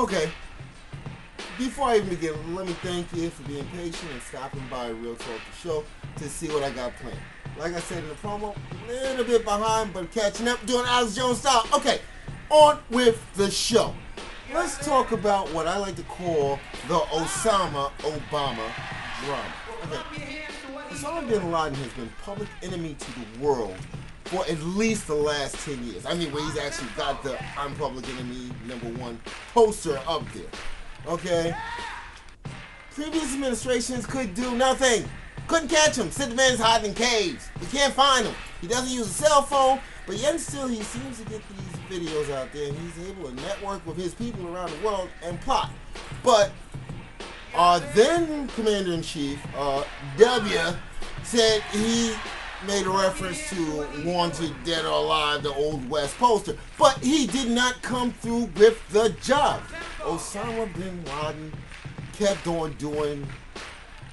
Okay, before I even begin, let me thank you for being patient and stopping by Real Talk the Show to see what I got planned. Like I said in the promo, a little bit behind, but catching up, doing Alex Jones style. Okay, on with the show. Let's talk about what I like to call the Osama Obama drama. Okay, Osama bin Laden has been public enemy to the world for at least the last 10 years. I mean, where he's actually got the I'm public enemy #1 poster up there. Okay? Previous administrations could do nothing. Couldn't catch him. Said the man's hiding in caves. You can't find him. He doesn't use a cell phone, but yet still he seems to get these videos out there and he's able to network with his people around the world and plot. But our then Commander-in-Chief, W, said he made a reference to Wanted, Dead or Alive, the Old West poster, but he did not come through with the job. Osama bin Laden kept on doing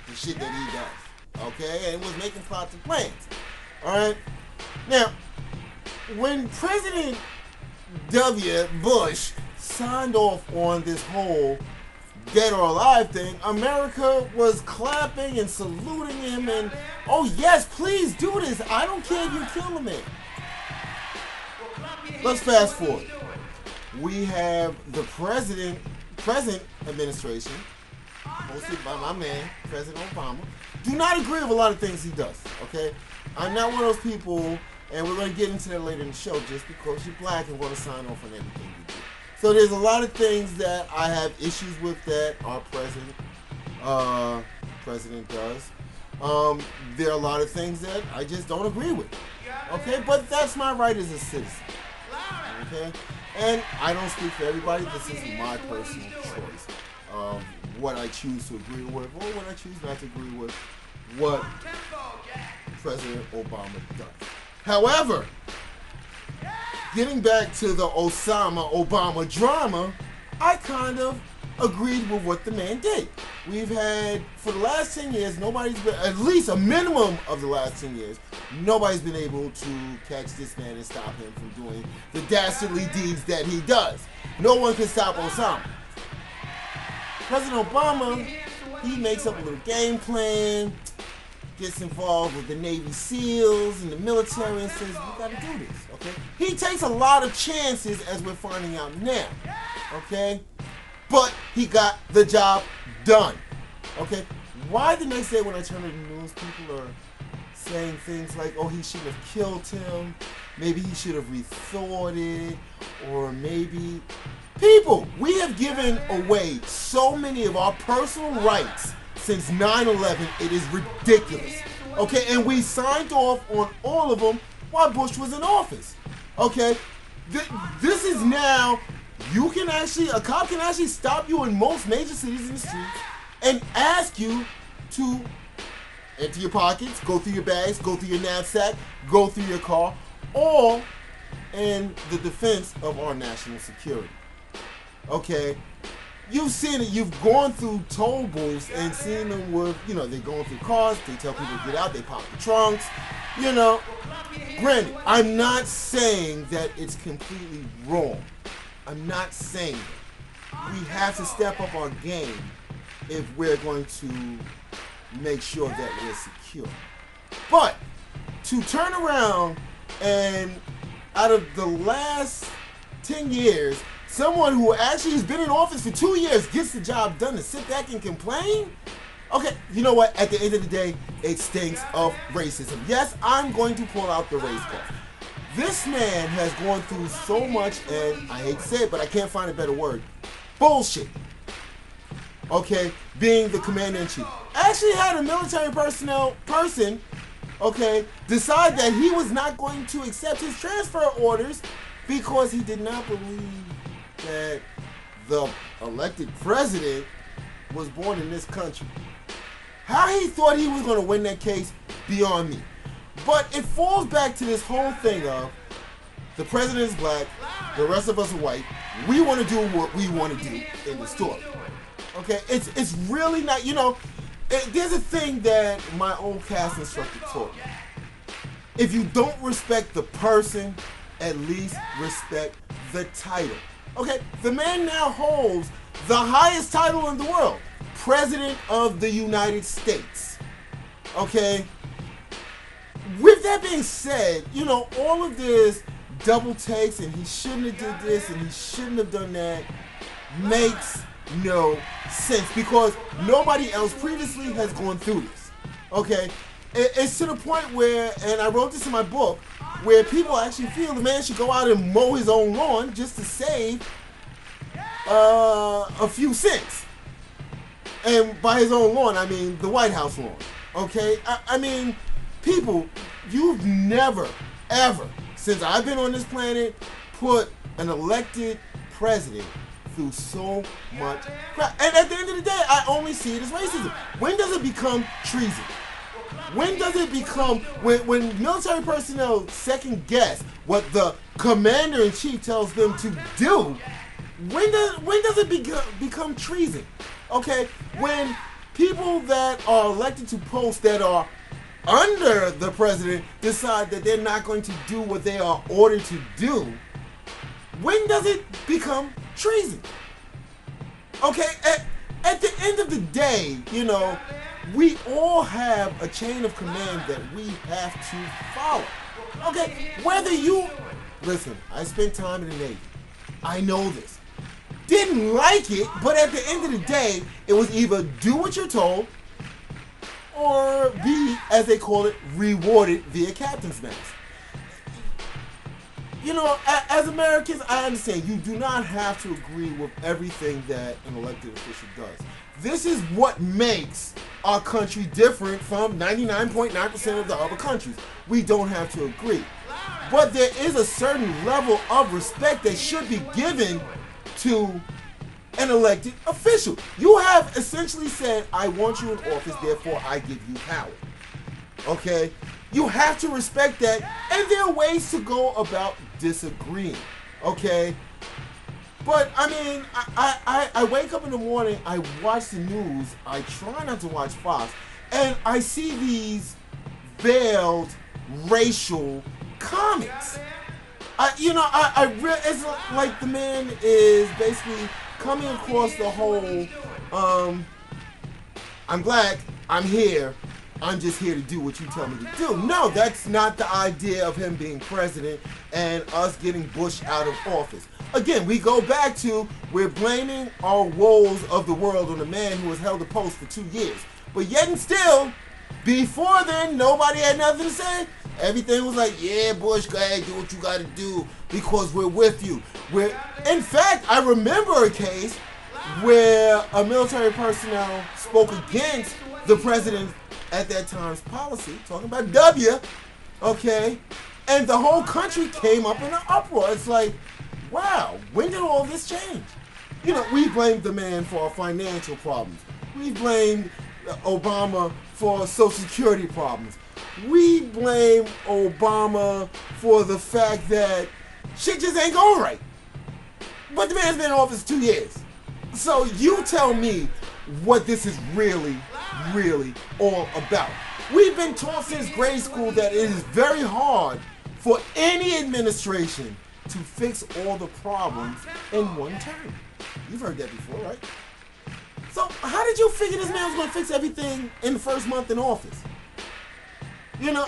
the shit that he does, okay, and was making plots and plans. All right. Now, when President W. Bush signed off on this whole Dead or Alive thing, America was clapping and saluting him and, oh yes, please do this. I don't care if you kill the man. Let's fast forward. We have the present administration, hosted by my man, President Obama, do not agree with a lot of things he does, okay? I'm not one of those people, and we're going to get into that later in the show, just because you're black and want to sign off on everything you do. So there's a lot of things that I have issues with that our president does. There are a lot of things that I just don't agree with. Okay, but that's my right as a citizen. Okay, and I don't speak for everybody. This is my personal choice of what I choose to agree with or what I choose not to agree with what President Obama does. However, getting back to the Osama Obama drama, I kind of agreed with what the man did. We've had, for the last 10 years, nobody's been, at least a minimum of the last 10 years, nobody's been able to catch this man and stop him from doing the dastardly deeds that he does. No one can stop Osama. President Obama, he makes up a little game plan, gets involved with the Navy SEALs and the military and says, we gotta do this, okay? He takes a lot of chances, as we're finding out now, okay? But he got the job done, okay? Why the next day when I turn to the news, people are saying things like, oh, he shouldn't have killed him, maybe he should have rethought it, or maybe... People, we have given away so many of our personal rights since 9/11, it is ridiculous. Okay, and we signed off on all of them while Bush was in office. Okay, this is now, a cop can actually stop you in most major cities in the streets and ask you to empty your pockets, go through your bags, go through your knapsack, go through your car, all in the defense of our national security. Okay, you've seen it. You've gone through toll booths and seen them with, they're going through cars. They tell people to get out. They pop the trunks. Granted, I'm not saying that it's completely wrong. I'm not saying that. We have to step up our game if we're going to make sure that we're secure. But to turn around and out of the last 10 years, someone who actually has been in office for 2 years gets the job done to sit back and complain? Okay, you know what? At the end of the day, it stinks of racism. Yes, I'm going to pull out the race card. This man has gone through so much, and I hate to say it, but I can't find a better word. Bullshit. Okay, being the commander-in-chief. Actually had a military person, okay, decide that he was not going to accept his transfer orders because he did not believe that the elected president was born in this country. How he thought he was going to win that case, beyond me. But it falls back to this whole thing of the president is black, the rest of us are white, we want to do what we want to do in the story. Okay, it's really not, there's a thing that my old cast instructor taught me. If you don't respect the person, at least respect the title. Okay, the man now holds The highest title in the world, President of the United States. Okay? With that being said, you know, all of this double takes and he shouldn't have did this and he shouldn't have done that makes no sense because nobody else previously has gone through this. Okay? It's to the point where, and I wrote this in my book, where people actually feel the man should go out and mow his own lawn just to save a few cents. And by his own lawn, I mean the White House lawn. Okay? I mean, people, you've never, ever, since I've been on this planet, put an elected president through so much crap. And at the end of the day, I only see it as racism. When does it become treason? When does it become, when military personnel second guess what the commander-in-chief tells them to do, when does it become treason? Okay, when people that are elected to posts that are under the president decide that they're not going to do what they are ordered to do, when does it become treason? Okay, at the end of the day, you know, we all have a chain of command that we have to follow. Okay, whether you, listen, I spent time in the Navy. I know this. Didn't like it, but at the end of the day, it was either do what you're told or be, as they call it, rewarded via captain's mast. You know, as Americans, I understand you do not have to agree with everything that an elected official does. This is what makes our country different from 99.9% of the other countries. We don't have to agree. But there is a certain level of respect that should be given to an elected official. You have essentially said, I want you in office, therefore I give you power. Okay? You have to respect that, and there are ways to go about disagreeing. Okay? But, I mean, I wake up in the morning, I watch the news, I try not to watch Fox, and I see these veiled racial comments. It's like the man is basically coming across the whole, I'm black, I'm here, I'm just here to do what you tell me to do. No, that's not the idea of him being president and us getting Bush out of office. Again, we go back to, we're blaming our woes of the world on a man who has held the post for 2 years. But yet and still, before then, nobody had nothing to say. Everything was like, yeah, Bush, go ahead, do what you got to do because we're with you. In fact, I remember a case where a military personnel spoke against the president at that time's policy, talking about W, okay? And the whole country came up in an uproar. It's like, wow, when did all this change? You know, we blamed the man for our financial problems. We blamed Obama for Social Security problems. We blame Obama for the fact that shit just ain't going right. But the man's been in office 2 years. So you tell me what this is really all about. We've been taught since grade school that it is very hard for any administration to fix all the problems in one term. You've heard that before, right? So how did you figure this man was going to fix everything in the first month in office? You know,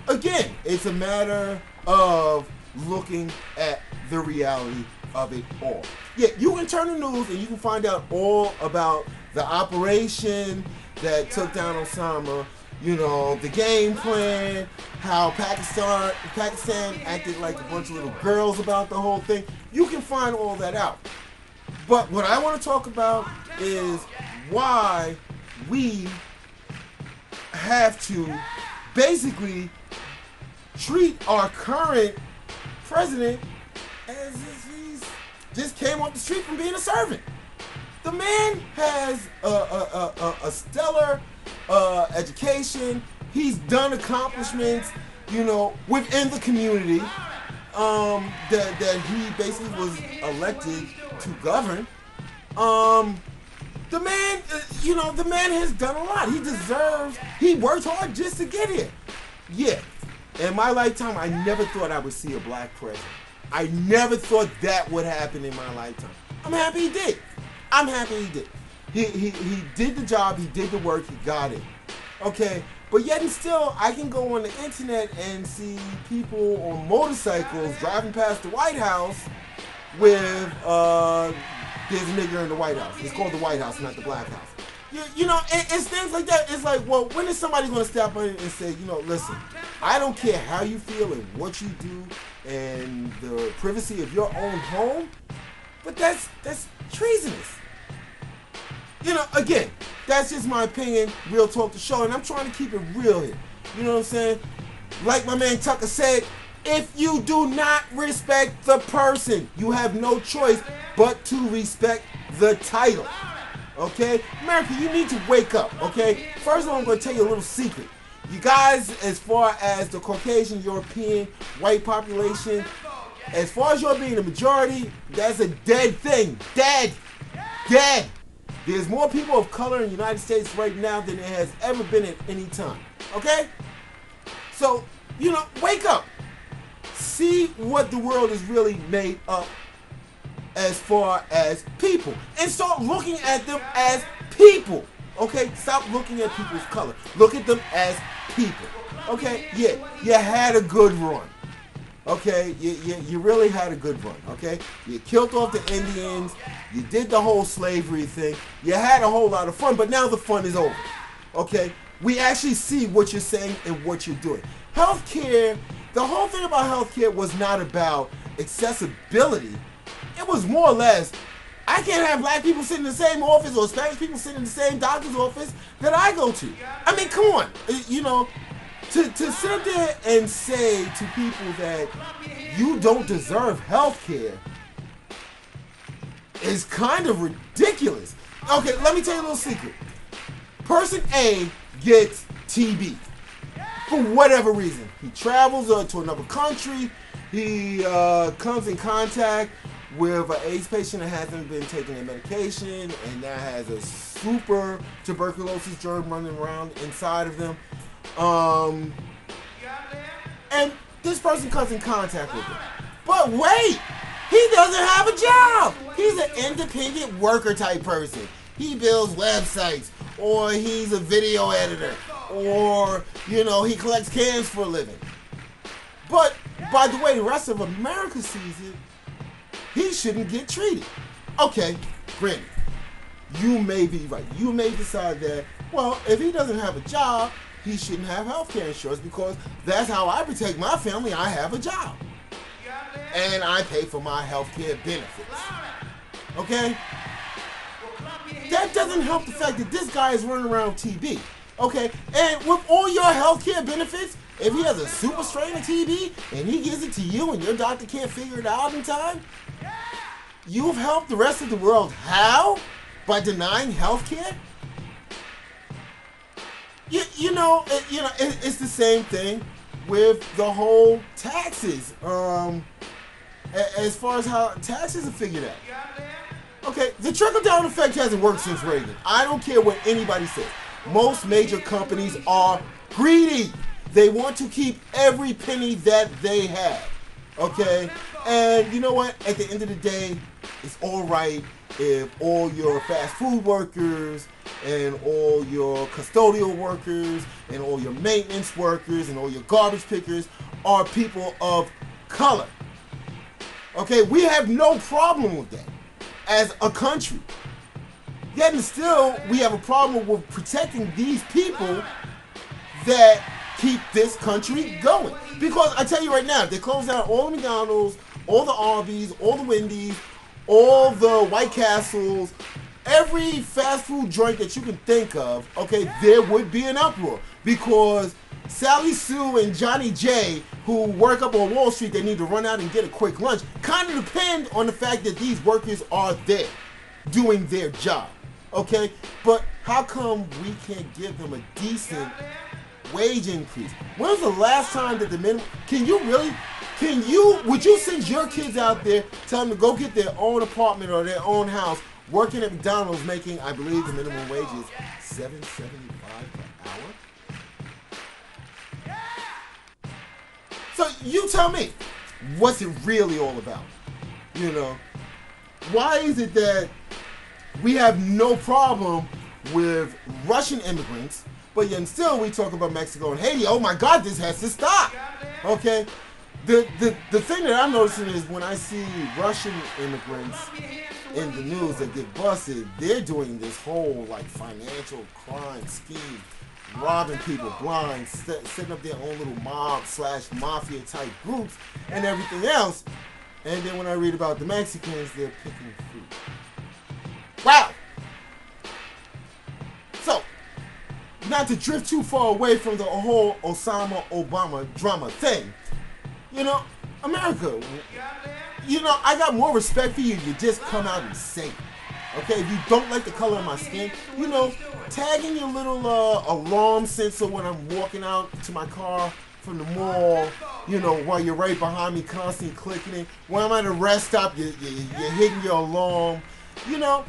again, it's a matter of looking at the reality of it all. Yeah, you can turn the news and you can find out all about the operation that took down Osama, you know, the game plan, how Pakistan acted like a bunch of little girls about the whole thing. You can find all that out. But what I want to talk about is why we have to basically treat our current president as if he's just came off the street from being a servant. The man has a stellar education. He's done accomplishments, you know, within the community that he basically was elected to govern. The man, you know, the man has done a lot. He worked hard just to get here. Yeah, in my lifetime, I never thought I would see a black president. I never thought that would happen in my lifetime. I'm happy he did. I'm happy he did. He did the job. He did the work. He got it. Okay, but yet and still, I can go on the internet and see people on motorcycles driving past the White House with there's a nigger in the White House. It's called the White House, not the Black House. You know, it's things like that. It's like, well, when is somebody going to step in and say, you know, listen, I don't care how you feel and what you do and the privacy of your own home, but that's treasonous. You know, again, that's just my opinion. Real talk to show, and I'm trying to keep it real here. You know what I'm saying? Like my man Tucker said, if you do not respect the person, you have no choice but to respect the title. Okay? America, you need to wake up, okay? First of all, I'm going to tell you a little secret. You guys, as far as the Caucasian, European, white population, as far as you're being the majority, that's a dead thing. Dead. Dead. There's more people of color in the United States right now than there has ever been at any time. Okay? So, you know, wake up. See what the world is really made up as far as people. And start looking at them as people. Okay? Stop looking at people's color. Look at them as people. Okay? Yeah, you had a good run. Okay, you really had a good run, okay? You killed off the Indians, you did the whole slavery thing, you had a whole lot of fun, but now the fun is over, okay? We actually see what you're saying and what you're doing. Healthcare, the whole thing about healthcare was not about accessibility. It was more or less, I can't have black people sitting in the same office or Spanish people sitting in the same doctor's office that I go to. I mean, come on, you know. To sit up there and say to people that you don't deserve health care is kind of ridiculous. Okay, let me tell you a little secret. Person A gets TB for whatever reason. He travels to another country. He comes in contact with an AIDS patient that hasn't been taking their medication and that has a super tuberculosis germ running around inside of them. And this person comes in contact with him. But wait, he doesn't have a job. He's an independent worker type person. He builds websites, or he's a video editor, or, you know, he collects cans for a living. But by the way the rest of America sees it, he shouldn't get treated. Okay, granted, you may be right. You may decide that, well, if he doesn't have a job, he shouldn't have health care insurance because that's how I protect my family. I have a job. And I pay for my health care benefits. Okay? That doesn't help the fact that this guy is running around with TB. Okay? And with all your health care benefits, if he has a super strain of TB and he gives it to you and your doctor can't figure it out in time, you've helped the rest of the world. How? By denying health care? You know, it's the same thing with the whole taxes. As far as how taxes are figured out. Okay, the trickle-down effect hasn't worked since Reagan. I don't care what anybody says. Most major companies are greedy. They want to keep every penny that they have. Okay? And you know what? At the end of the day, it's all right if all your fast food workers and all your custodial workers and all your maintenance workers and all your garbage pickers are people of color. Okay, we have no problem with that as a country. Yet and still, we have a problem with protecting these people that keep this country going. Because I tell you right now, they close down all the McDonald's, all the Arby's, all the Wendy's, all the White Castles, every fast food joint that you can think of, okay, there would be an uproar. Because Sally Sue and Johnny J, who work up on Wall Street, they need to run out and get a quick lunch, kind of depend on the fact that these workers are there doing their job. Okay? But how come we can't give them a decent wage increase? When was the last time that the minimum... Would you send your kids out there, tell them to go get their own apartment or their own house, working at McDonald's, making, I believe the minimum wage is $7.75 per hour? So you tell me, what's it really all about? You know, why is it that we have no problem with Russian immigrants, but yet still we talk about Mexico and Haiti. Oh my God, this has to stop. Okay? The thing that I'm noticing is when I see Russian immigrants in the news that get busted, they're doing this whole like financial crime scheme, robbing people blind, setting up their own little mob/mafia type groups and everything else. And then when I read about the Mexicans, they're picking fruit. Wow! So, not to drift too far away from the whole Osama Obama drama thing, you know, America, you know, I got more respect for you. You just come out and say it. Okay, if you don't like the color of my skin, you know, tagging your little alarm sensor when I'm walking out to my car from the mall, you know, while you're right behind me, constantly clicking it. When I'm at a rest stop, you're hitting your alarm. You know,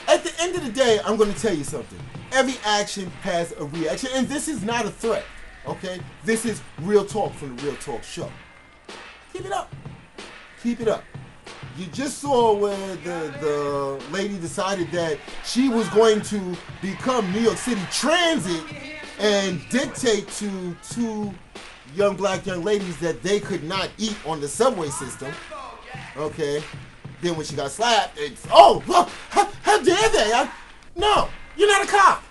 at the end of the day, I'm going to tell you something. Every action has a reaction, and this is not a threat, okay? This is real talk from the Real Talk Show. Keep it up. Keep it up. You just saw where the lady decided that she was going to become New York City Transit and dictate to two black young ladies that they could not eat on the subway system. Okay. Then when she got slapped, it's, oh, look, how dare they? No, you're not a cop.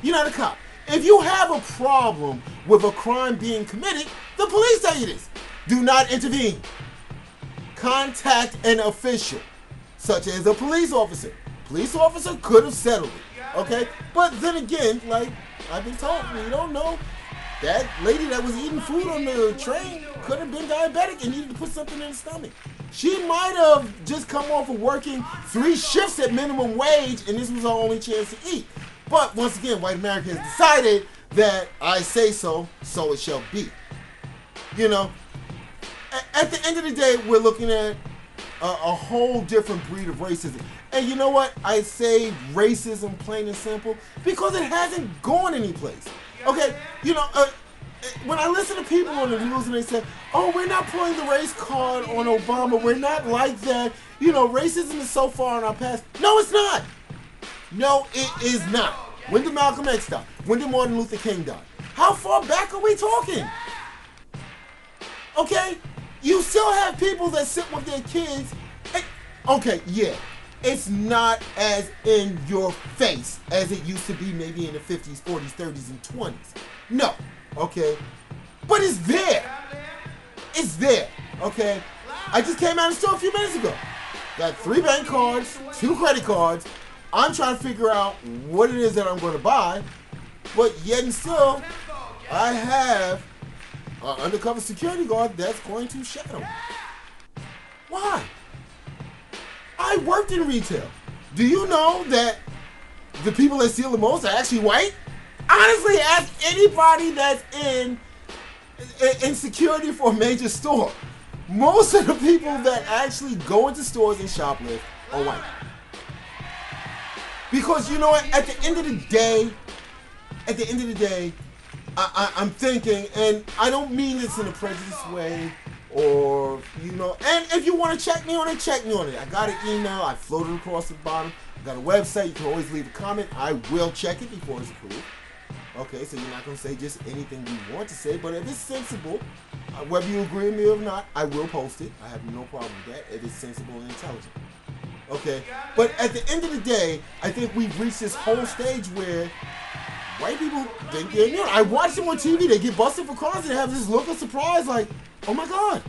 You're not a cop. If you have a problem with a crime being committed, the police tell you this. Do not intervene. Contact an official, such as a police officer. Police officer could have settled it, okay? But then again, like I've been told, you don't know. That lady that was eating food on the train could have been diabetic and needed to put something in her stomach. She might have just come off of working 3 shifts at minimum wage, and this was her only chance to eat. But once again, white America has decided that I say so, so it shall be. You know, at the end of the day, we're looking at a whole different breed of racism. And you know what? I say racism plain and simple because it hasn't gone anyplace. Okay, you know, when I listen to people on the news and they say, oh, we're not pulling the race card on Obama, we're not like that, you know, racism is so far in our past. No, it's not. No, it is not. When did Malcolm X die? When did Martin Luther King die? How far back are we talking? Okay, you still have people that sit with their kids. Okay, yeah, it's not as in your face as it used to be maybe in the 50s, 40s, 30s, and 20s. No, okay, but it's there. It's there, okay? I just came out of the store a few minutes ago. Got 3 bank cards, 2 credit cards. I'm trying to figure out what it is that I'm going to buy, but yet and still, I have an undercover security guard that's going to shadow me. Why? I worked in retail. Do you know that the people that steal the most are actually white? Honestly, ask anybody that's in security for a major store. Most of the people that actually go into stores and shoplift are white. Because you know what? At the end of the day, I'm thinking, and I don't mean this in a prejudiced way, or, you know, and if you want to check me on it, check me on it. I got an email, I floated across the bottom. I got a website, you can always leave a comment. I will check it before it's approved. Okay, so you're not going to say just anything you want to say, but if it's sensible, whether you agree with me or not, I will post it. I have no problem with that if it's sensible and intelligent. Okay, but at the end of the day, I think we've reached this whole stage where white people think they're immune. I watch them on TV, they get busted for crimes and they have this look of surprise like, oh my God,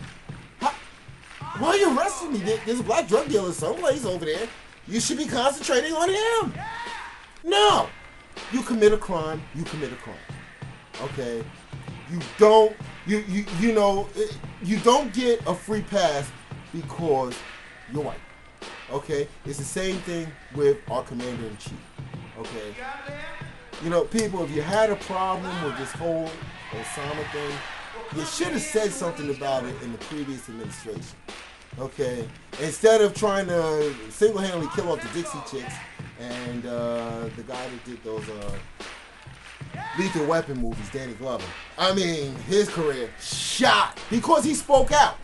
why are you arresting me? There's a black drug dealer someplace over there. You should be concentrating on him. No, you commit a crime, you commit a crime. Okay, you don't, you know, you don't get a free pass because you're white. Okay, it's the same thing with our commander-in-chief. Okay, you know, people, if you had a problem with this whole Osama thing, you should have said something about it in the previous administration. Okay, instead of trying to single-handedly kill off the Dixie Chicks and the guy that did those Lethal Weapon movies, Danny Glover. I mean, his career shot because he spoke out.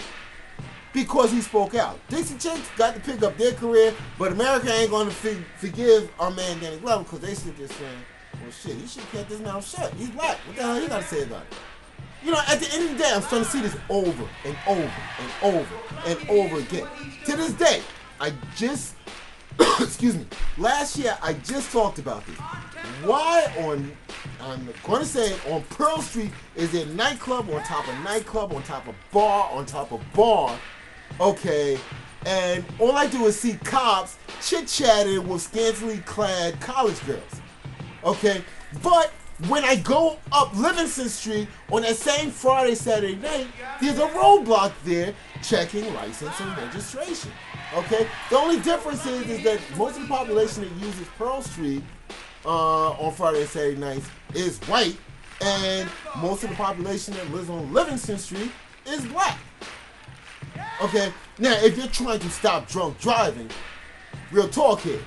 because he spoke out. Dixie Chicks got to pick up their career, but America ain't going to forgive our man Danny Glover because they sit there saying, well, shit, he should have kept his mouth shut. He's black. What the hell he got to say about it? You know, at the end of the day, I'm starting to see this over and over and over and over again. To this day, I just, excuse me, last year I just talked about this. Why I'm going to say on Pearl Street is there nightclub on top of nightclub on top of bar on top of bar, okay, and all I do is see cops chit-chatting with scantily clad college girls, okay, but when I go up Livingston Street on that same Friday, Saturday night, there's a roadblock there checking license and registration. Okay? The only difference is that most of the population that uses Pearl Street on Friday and Saturday nights is white, and most of the population that lives on Livingston Street is black. Okay? Now, if you're trying to stop drunk driving, real talk here,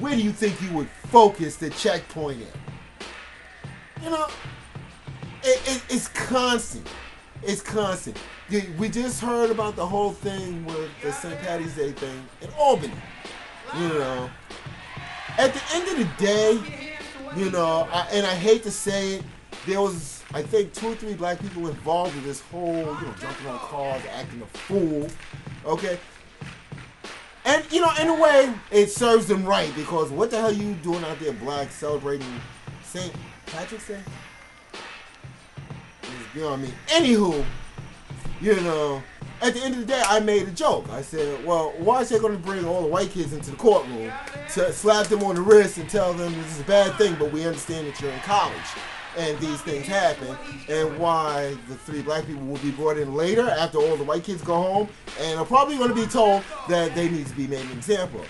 where do you think you would focus the checkpoint at? You know, it's constant. It's constant. We just heard about the whole thing with the St. Patty's Day thing in Albany. You know, at the end of the day, you know, and I hate to say it, there was, I think, 2 or 3 black people involved with this whole, you know, jumping on cars, acting a fool. Okay? And, you know, in a way, it serves them right, because what the hell are you doing out there, black, celebrating St. Patrick's Day? It's beyond me. Anywho, you know, at the end of the day, I made a joke. I said, well, why is they going to bring all the white kids into the courtroom to slap them on the wrist and tell them this is a bad thing, but we understand that you're in college and these things happen, and why the 3 black people will be brought in later after all the white kids go home and are probably going to be told that they need to be made an example of.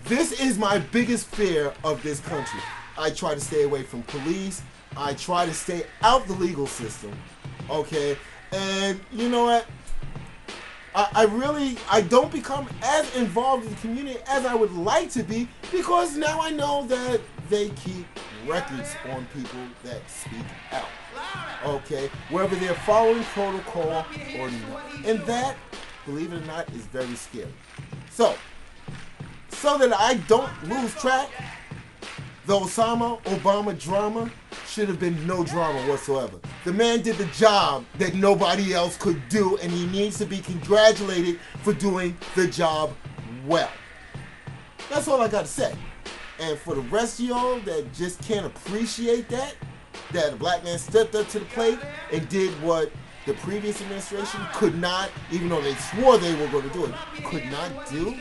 This is my biggest fear of this country. I try to stay away from police. I try to stay out the legal system, okay? And you know what? I don't become as involved in the community as I would like to be, because now I know that they keep records on people that speak out, okay? Whether they're following protocol or not. And that, believe it or not, is very scary. So that I don't lose track, the Osama Obama drama should have been no drama whatsoever. The man did the job that nobody else could do, and he needs to be congratulated for doing the job well. That's all I got to say. And for the rest of y'all that just can't appreciate that a black man stepped up to the plate and did what the previous administration could not, even though they swore they were going to do it, could not do.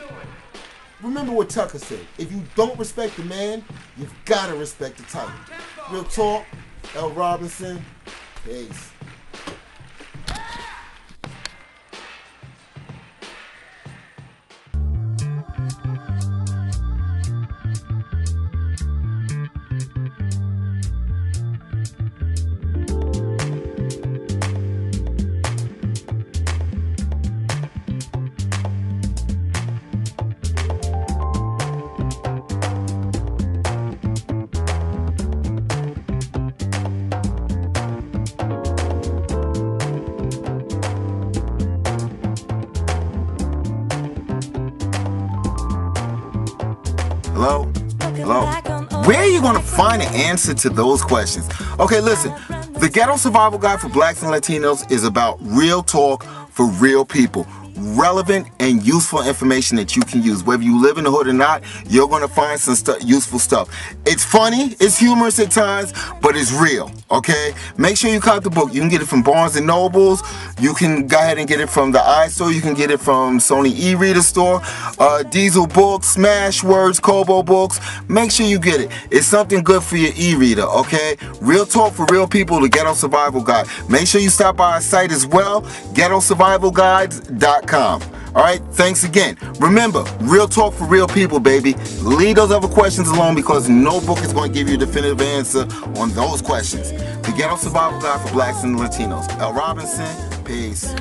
Remember what Tucker said. If you don't respect the man, you've got to respect the title. Real talk, L. Robinson. Peace. Hello? Hello? Where are you going to find an answer to those questions? Okay, listen. The Ghetto Survival Guide for Blacks and Latinos is about real talk for real people. Relevant and useful information that you can use. Whether you live in the hood or not, you're going to find some useful stuff. It's funny, it's humorous at times, but it's real, okay? Make sure you cop the book. You can get it from Barnes & Nobles. You can go ahead and get it from the iStore. You can get it from Sony e-reader store, Diesel Books, Smashwords, Kobo Books. Make sure you get it. It's something good for your e-reader, okay? Real talk for real people, the Ghetto Survival Guide. Make sure you stop by our site as well, ghettosurvivalguides.com. Alright, thanks again. Remember, real talk for real people, baby. Leave those other questions alone, because no book is going to give you a definitive answer on those questions. The Ghetto Survival Guide for Blacks and Latinos. L. Robinson, peace.